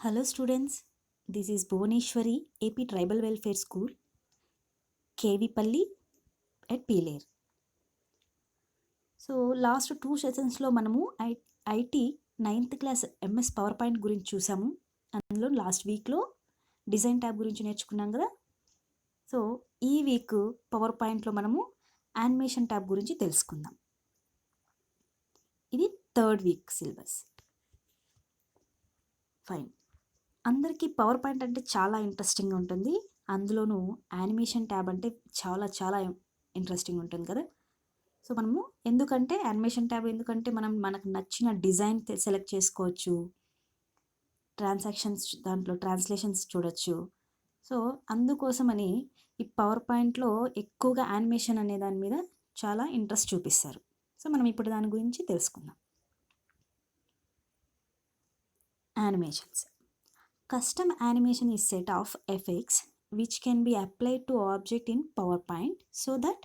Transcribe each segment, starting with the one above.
Hello students, this is Bhuvaneshwari, AP Tribal Welfare School, KV at Peelair. So last 2 సెషన్స్లో మనము IT 9th class MS power point గురించి చూసాము. అందులో last వీక్లో design tab గురించి నేర్చుకున్నాం కదా. సో ఈ వీక్ పవర్ పాయింట్లో మనము యానిమేషన్ ట్యాబ్ గురించి తెలుసుకుందాం. ఇది 3rd వీక్ సిలబస్. ఫైన్. అందరికీ పవర్ పాయింట్ అంటే చాలా ఇంట్రెస్టింగ్గా ఉంటుంది. అందులోనూ యానిమేషన్ ట్యాబ్ అంటే చాలా ఇంట్రెస్టింగ్ ఉంటుంది కదా. సో మనము ఎందుకంటే యానిమేషన్ ట్యాబ్ ఎందుకంటే మనకు నచ్చిన డిజైన్ సెలెక్ట్ చేసుకోవచ్చు, దాంట్లో ట్రాన్స్లేషన్స్ చూడొచ్చు. సో అందుకోసమని ఈ పవర్ పాయింట్లో ఎక్కువగా యానిమేషన్ అనే దాని మీద చాలా ఇంట్రెస్ట్ చూపిస్తారు. సో మనం ఇప్పుడు దాని గురించి తెలుసుకుందాం. Animations. Custom animation is set of effects which can be applied to object in PowerPoint so that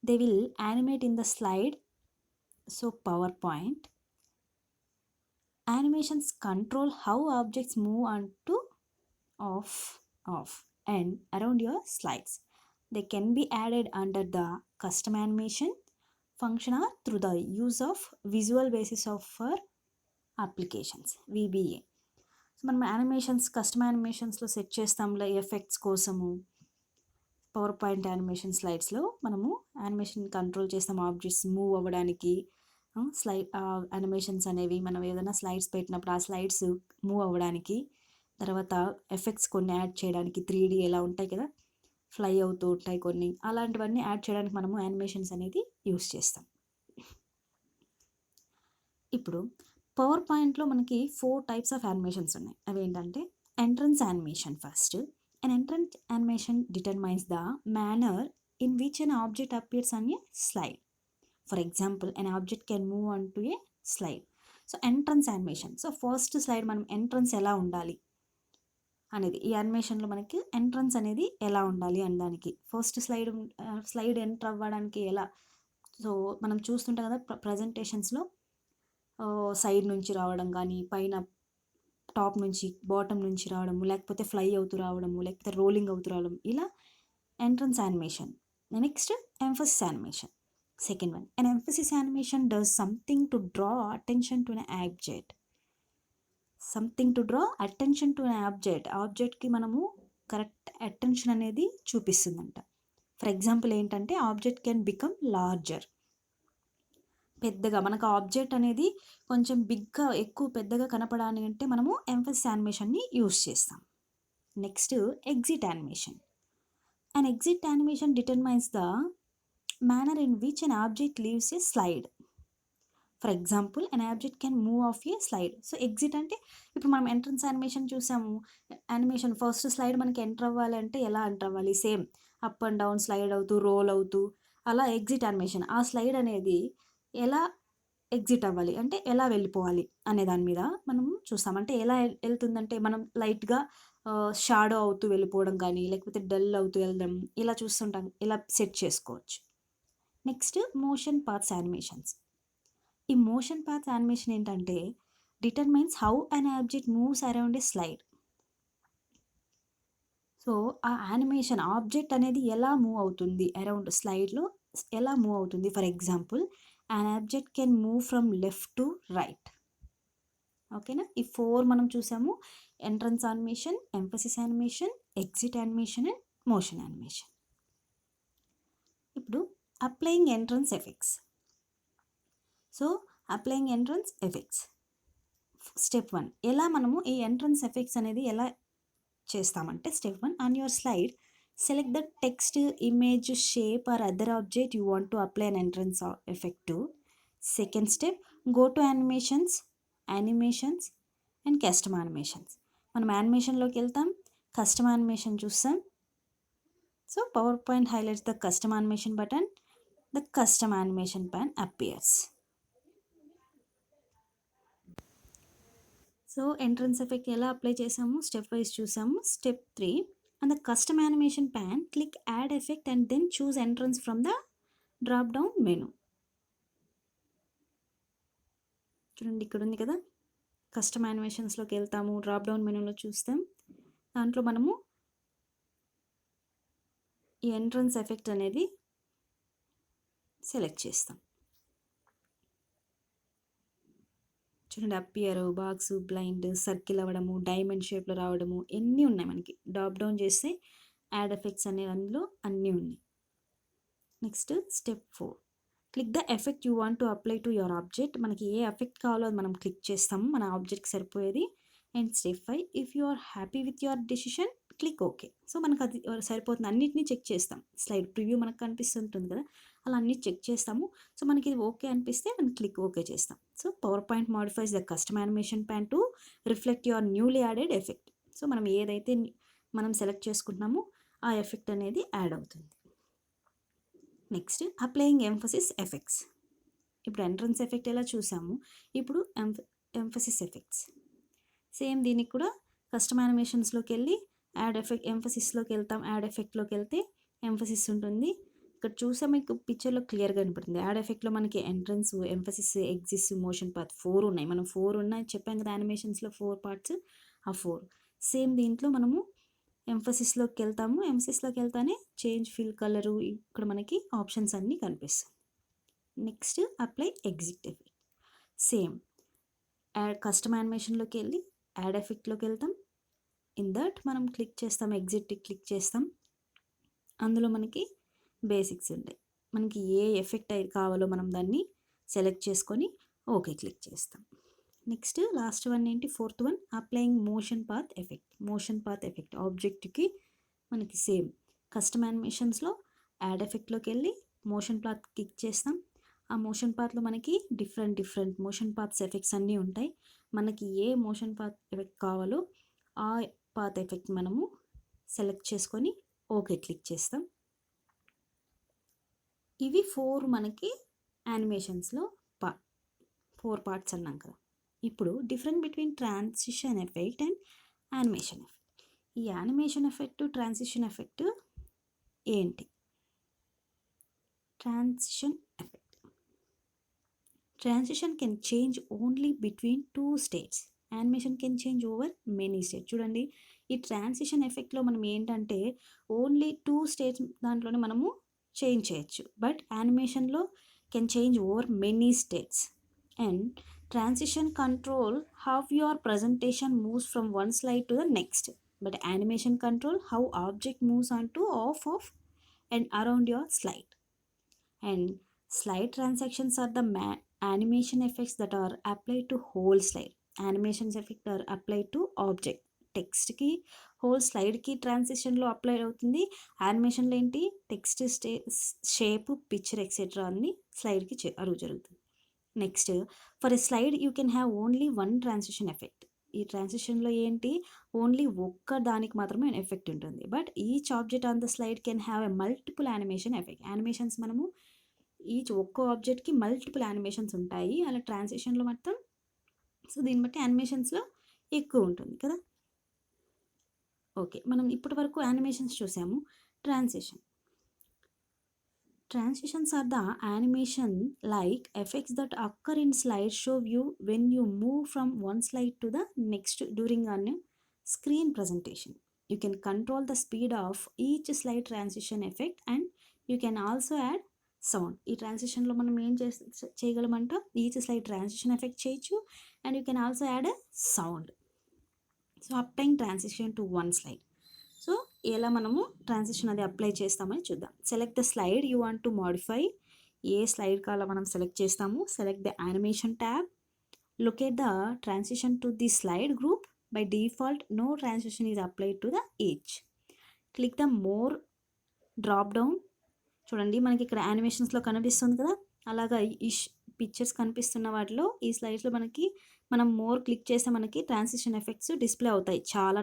they will animate in the slide. So PowerPoint animations control how objects move on to off and around your slides. They can be added under the custom animation function or through the use of visual basis of for applications VBA. మనం animations custom యానిమేషన్స్లో set చేస్తాంలే effects కోసము. Power point animation స్లైడ్స్లో మనము animation control చేస్తాం objects move అవ్వడానికి. Animations అనేవి మనం ఏదైనా slides పెట్టినప్పుడు ఆ స్లైడ్స్ మూవ్ అవ్వడానికి, తర్వాత ఎఫెక్ట్స్ కొన్ని యాడ్ చేయడానికి 3D ఎలా ఉంటాయి కదా, ఫ్లై అవుతూ ఉంటాయి కొన్ని, అలాంటివన్నీ యాడ్ చేయడానికి మనము యానిమేషన్స్ అనేది యూస్ చేస్తాం. ఇప్పుడు పవర్ పాయింట్లో మనకి 4 types ఆఫ్ యానిమేషన్స్ ఉన్నాయి. అవి ఏంటంటే entrance animation. First, an entrance animation determines the manner in which an object appears on a slide. For example, an object can move onto a slide. So entrance animation. So first slide మనం entrance ఎలా ఉండాలి అనేది, ఈ యానిమేషన్లో మనకి entrance అనేది ఎలా ఉండాలి అనడానికి, ఫస్ట్ స్లైడ్ ఎంటర్ అవ్వడానికి ఎలా. సో మనం చూస్తుంటాం కదా ప్రజెంటేషన్స్లో సైడ్ నుంచి రావడం కానీ, పైన టాప్ నుంచి బాటమ్ నుంచి రావడము, లేకపోతే ఫ్లై అవుతూ రావడము, లేకపోతే రోలింగ్ అవుతూ రావడం, ఇలా entrance animation. Next emphasis animation. Second one, an emphasis animation does something to draw attention to an object. ఆబ్జెక్ట్కి మనము కరెక్ట్ అటెన్షన్ అనేది చూపిస్తుందంట. ఫర్ ఎగ్జాంపుల్ ఏంటంటే ఆబ్జెక్ట్ కెన్ బికమ్ లార్జర్. పెద్దగా మనకు ఆబ్జెక్ట్ అనేది కొంచెం బిగ్గా ఎక్కువ పెద్దగా కనపడాలి అంటే మనము ఎంఫసిస్ యానిమేషన్ని యూస్ చేస్తాం. Next exit animation. And exit animation determines the manner in which an object leaves A slide. For example an object can move of A slide. So exit అంటే ఇప్పుడు మనం ఎంట్రన్స్ యానిమేషన్ చూసాము. Animation first slide మనకి enter అవ్వాలి అంటే ఎలా enter అవ్వాలి, same up and down slide అవుతూ రోల్ అవుతూ, అలా ఎగ్జిట్ యానిమేషన్ ఆ స్లైడ్ అనేది ఎలా ఎగ్జిట్ అవ్వాలి అంటే ఎలా వెళ్ళిపోవాలి అనే దాని మీద మనం చూస్తాం. అంటే ఎలా వెళ్తుందంటే మనం లైట్గా షాడో అవుతూ వెళ్ళిపోవడం కానీ, లేకపోతే డల్ అవుతూ వెళ్ళడం, ఇలా చూస్తుంటాం, ఇలా సెట్ చేసుకోవచ్చు. Next motion paths animations. ఈ మోషన్ పాత్స్ యానిమేషన్ ఏంటంటే determines how an object moves around a slide. So ఆ యానిమేషన్ ఆబ్జెక్ట్ అనేది ఎలా మూవ్ అవుతుంది, అరౌండ్ స్లైడ్లో ఎలా మూవ్ అవుతుంది. For example an object can move from left to right. ఓకేనా, ఈ 4 మనం చూసాము. Entrance animation, emphasis animation, exit animation and motion animation. ఇప్పుడు applying entrance effects. So applying entrance effects step 1. ఎలా మనము ఈ ఎంట్రన్స్ ఎఫెక్ట్స్ అనేది ఎలా చేస్తామంటే step 1, on your slide select the text, image, shape or other object you want to apply an entrance effect to. Second step, go to animations and custom animations. మనం యానిమేషన్లోకి వెళ్తాం, custom animation చూస్తాం. So power point highlights the custom animation button. The custom animation pan appears. So entrance effect ఎలా apply చేసాము step wise చూసాము. Step 3, on the custom animation pan, click add effect and then choose entrance from the drop down menu. చూడండి ఇక్కడ ఉంది కదా, custom యానిమేషన్స్లోకి వెళ్తాము, drop down మెనూలో చూస్తాం. దాంట్లో మనము ఈ ఎంట్రన్స్ ఎఫెక్ట్ అనేది సెలెక్ట్ చేస్తాం. చూడండి, అపియర్, బాక్స్, బ్లైండ్, సర్కిల్ అవ్వడము, డైమండ్ షేప్లో రావడము, ఎన్ని ఉన్నాయి మనకి. డ్రాప్ డౌన్ చేస్తే యాడ్ ఎఫెక్ట్స్ అనే అందులో అన్నీ ఉన్నాయి. Next step 4, click the effect you want to apply to your object. మనకి ఏ ఎఫెక్ట్ కావాలో అది మనం క్లిక్ చేస్తాము, మన ఆబ్జెక్ట్కి సరిపోయేది. And step 5, if you are happy with your decision click okay. So మనకు అది సరిపోతుంది. అన్నిటినీ చెక్ చేస్తాం. స్లైడ్ ప్రివ్యూ మనకు కనిపిస్తుంటుంది కదా, అలా అన్నీ చెక్ చేస్తాము. సో మనకి ఇది ఓకే అనిపిస్తే మనం క్లిక్ ఓకే చేస్తాం. So power point modifies the custom animation pan to reflect your newly added effect. So మనం ఏదైతే మనం సెలెక్ట్ చేసుకుంటున్నామో ఆ ఎఫెక్ట్ అనేది యాడ్ అవుతుంది. Next applying emphasis effects. ఇప్పుడు ఎంట్రన్స్ ఎఫెక్ట్ ఎలా చూసాము, ఇప్పుడు ఎంఫసిస్ ఎఫెక్ట్స్. సేమ్ దీనికి కూడా కస్టమ్ యానిమేషన్స్లోకి వెళ్ళి యాడ్ ఎఫెక్ట్, ఎంఫసిస్లోకి వెళ్తాం. యాడ్ ఎఫెక్ట్లోకి వెళ్తే ఎంఫసిస్ ఉంటుంది. ఇక్కడ చూసా మీకు పిక్చర్లో క్లియర్గా కనపడుతుంది. యాడ్ ఎఫెక్ట్లో మనకి ఎంట్రన్స్, ఎంఫసిస్, ఎగ్జిస్, మోషన్ పాత్ 4 ఉన్నాయి. మనం 4 ఉన్నాయి చెప్పాం కదా, యానిమేషన్స్లో 4 పార్ట్స్. ఆ 4 సేమ్ దీంట్లో మనము ఎంఫసిస్లోకి వెళ్తాము. ఎంఫసిస్లోకి వెళ్తానే చేంజ్ ఫిల్ కలరు, ఇక్కడ మనకి ఆప్షన్స్ అన్నీ కనిపిస్తాయి. Next apply exit effect. Same add custom యానిమేషన్లోకి వెళ్ళి యాడ్ ఎఫెక్ట్లోకి వెళ్తాం. ఇన్ దట్ మనం క్లిక్ చేస్తాం, ఎగ్జిట్ క్లిక్ చేస్తాం. అందులో మనకి బేసిక్స్ ఉంటాయి. మనకి ఏ ఎఫెక్ట్ కావాలో మనం దాన్ని సెలెక్ట్ చేసుకొని ఓకే క్లిక్ చేస్తాం. నెక్స్ట్ లాస్ట్ వన్ ఏంటి, fourth one, applying motion path effect. Motion path effect ఆబ్జెక్ట్కి మనకి సేమ్ కస్టమ్ యానిమేషన్స్లో యాడ్ ఎఫెక్ట్లోకి వెళ్ళి మోషన్ పాత్ క్లిక్ చేస్తాం. ఆ మోషన్ పాత్లో మనకి డిఫరెంట్ మోషన్ పాత్స్ ఎఫెక్ట్స్ అన్నీ ఉంటాయి. మనకి ఏ మోషన్ పాత్ ఎఫెక్ట్ కావాలో ఆ పాత్ ఎఫెక్ట్ మనము సెలెక్ట్ చేసుకొని ఓకే క్లిక్ చేస్తాం. ఇవి 4 మనకి యానిమేషన్స్లో 4 పార్ట్స్ అన్నాం కదా. ఇప్పుడు different between transition effect and animation effect. ఈ యానిమేషన్ ఎఫెక్ట్, ట్రాన్సిషన్ ఎఫెక్ట్ ఏంటి? Transition effect, transition can change only between 2 states. Animation can change over many states. చూడండి, ఈ ట్రాన్సిషన్ ఎఫెక్ట్లో మనం ఏంటంటే ఓన్లీ 2 స్టేట్స్ దాంట్లోనే మనము చేంజ్ చేయొచ్చు. బట్ యానిమేషన్లో can change over many states. And transition control how your presentation moves from one slide to the next, but animation control how object moves onto, off of and around your slide. And slide transactions are the animation effects that are applied to whole slide. Animations effect are applied to object. టెక్స్ట్కి whole స్లైడ్కి ట్రాన్సిషన్లో apply అవుతుంది. యానిమేషన్లో ఏంటి, text shape, picture etcetera అన్ని స్లైడ్కి అరువు జరుగుతుంది. Next for a slide you can have only one transition effect. ఈ ట్రాన్సిషన్లో ఏంటి, ఓన్లీ ఒక్క దానికి మాత్రమే ఎఫెక్ట్ ఉంటుంది. But each object on the slide can have a multiple animation effect. Animations మనము ఒక్క ఆబ్జెక్ట్కి మల్టిపుల్ యానిమేషన్స్ ఉంటాయి. అలా ట్రాన్సిషన్లో మొత్తం, సో దీన్ని బట్టి యానిమేషన్స్లో ఎక్కువ ఉంటుంది కదా. ఓకే, మనం ఇప్పటి వరకు యానిమేషన్స్ చూసాము. Transitions are the animation like effects that occur in slideshow view when you move from one slide to the next during a screen presentation. You can control the speed of each slide transition effect and you can also add sound. ఈ ట్రాన్సిషన్లో మనం ఏం చేయగలమంట, each slide transition effect చేయొచ్చు and you can also add a sound. So applying transition to one slide. So ఎలా మనము transition అది apply చేస్తామని చూద్దాం. Select the slide you want to modify. ఏ స్లైడ్ కావాలో మనం సెలెక్ట్ చేస్తాము. Select the animation tab. Locate the transition to the slide group. By default no transition is applied to the each. Click the more drop down. చూడండి, మనకి ఇక్కడ యానిమేషన్స్లో కనిపిస్తుంది కదా, అలాగా ఈ పిక్చర్స్ కనిపిస్తున్న వాటిలో ఈ స్లైడ్స్లో మనకి మనం మోర్ క్లిక్ చేస్తే మనకి ట్రాన్సిషన్ ఎఫెక్ట్స్ డిస్ప్లే అవుతాయి. చాలా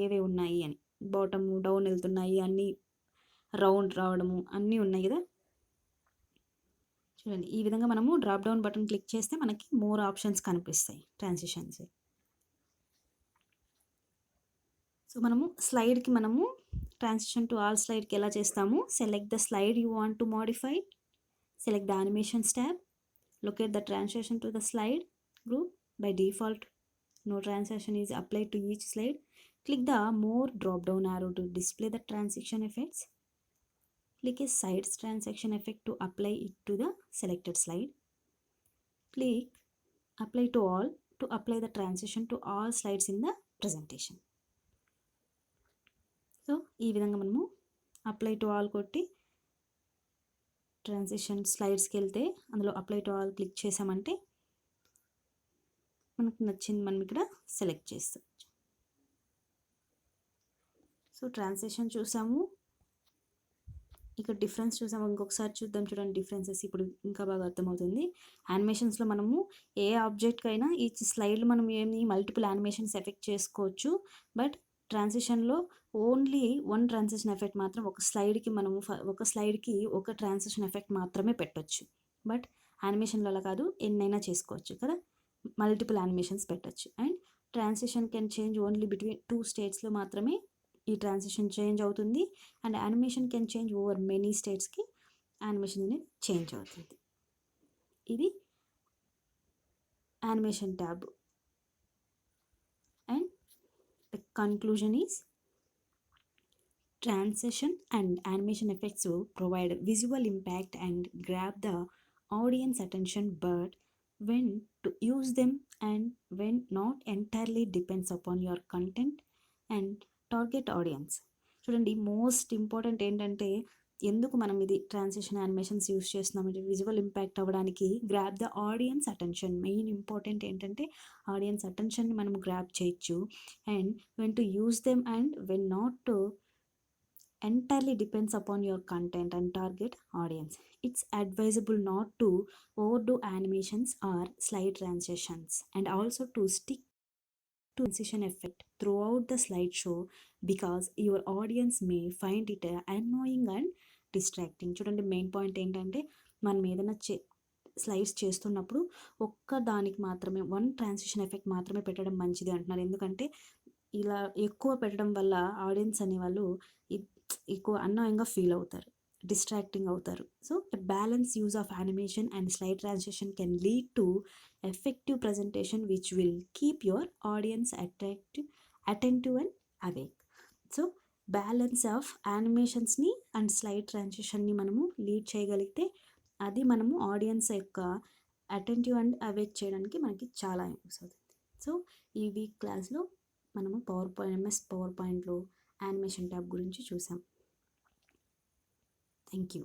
ఏవే ఉన్నాయి అని, బాటమ్ డౌన్ వెళ్తున్నాయి, అన్నీ రౌండ్ రావడము అన్నీ ఉన్నాయి కదా. చూడండి, ఈ విధంగా మనము డ్రాప్ డౌన్ బటన్ క్లిక్ చేస్తే మనకి మోర్ ఆప్షన్స్ కనిపిస్తాయి ట్రాన్సిషన్స్. సో మనము స్లైడ్కి మనము ట్రాన్సిషన్ టు ఆల్ స్లైడ్కి ఎలా చేస్తాము, select the slide you want to modify. Select the animations tab. Locate the transition to the slide group. By default no transition is applied to each slide. Click the more drop down arrow to display the transition effects. Click a sides transition effect to apply it to the selected slide. Click apply to all to apply the transition to all slides in the presentation. So ఈ విధంగా మనము apply to all కొట్టి transition స్లైడ్స్కి వెళ్తే అందులో apply to all click చేసామంటే మనకు నచ్చింది మనం ఇక్కడ సెలెక్ట్ చేస్తాం. సో ట్రాన్సిషన్ చూసాము, ఇక్కడ డిఫరెన్స్ చూసాము. ఇంకొకసారి చూద్దాం, చూడండి డిఫరెన్సెస్ ఇప్పుడు ఇంకా బాగా అర్థమవుతుంది. యానిమేషన్స్లో మనము ఏ ఆబ్జెక్ట్కైనా ఈ స్లైడ్లో మనం ఏమి మల్టిపుల్ యానిమేషన్స్ ఎఫెక్ట్ చేసుకోవచ్చు. బట్ ట్రాన్సిషన్లో ఓన్లీ వన్ ట్రాన్సిషన్ ఎఫెక్ట్ మాత్రం ఒక స్లైడ్కి మనము ఒక స్లైడ్కి ఒక ట్రాన్సిషన్ ఎఫెక్ట్ మాత్రమే పెట్టొచ్చు. బట్ యానిమేషన్లో అలా కాదు, ఎన్నైనా చేసుకోవచ్చు కదా, మల్టిపుల్ యానిమేషన్స్ పెట్టచ్చు. And transition can change only between 2 స్టేట్స్లో మాత్రమే ఈ ట్రాన్సిషన్ చేంజ్ అవుతుంది. And animation can change over many స్టేట్స్కి యానిమేషన్ అనేది చేంజ్ అవుతుంది. ఇది animation tab. And the conclusion is transition and animation effects provide visual impact and grab the audience attention, but when to use them and when not entirely depends upon your content and target audience. చూడండి, most important ఏంటంటే ఎందుకు మనం ఇది transition animations use చేస్తున్నాం అంటే visual impact అవ్వడానికి. Grab the audience attention, main important ఏంటంటే audience అటెన్షన్ని మనం గ్రాబ్ చేయొచ్చు. And when to use them and when not entirely depends upon your content and target audience. It's advisable not to overdo animations or slide transitions, and also to stick to transition effect throughout the slideshow because your audience may find it annoying and distracting. చూడండి, main point ఏంటంటే మనం ఏదైనా slides చేస్తున్నప్పుడు ఒక్క దానికి మాత్రమే one transition effect మాత్రమే పెట్టడం మంచిది అంటున్నారు. ఎందుకంటే ఇలా ఎక్కువ పెట్టడం వల్ల ఆడియన్స్ అనేవాళ్ళు ఎక్కువ అన్యాయంగా ఫీల్ అవుతారు, డిస్ట్రాక్టింగ్ అవుతారు. So balance use of animation and slide transition can lead to effective presentation which will keep your audience attentive and awake. So balance of యానిమేషన్స్ని అండ్ స్లైడ్ ట్రాన్సిషన్ని మనము లీడ్ చేయగలిగితే అది మనము ఆడియన్స్ యొక్క అటెంటివ్ అండ్ అవేక్ చేయడానికి మనకి చాలా యూస్ అవుతుంది. సో ఈ వీక్ క్లాస్లో మనము MS పవర్ పాయింట్లో యానిమేషన్ ట్యాబ్ గురించి చూసాం. Thank you.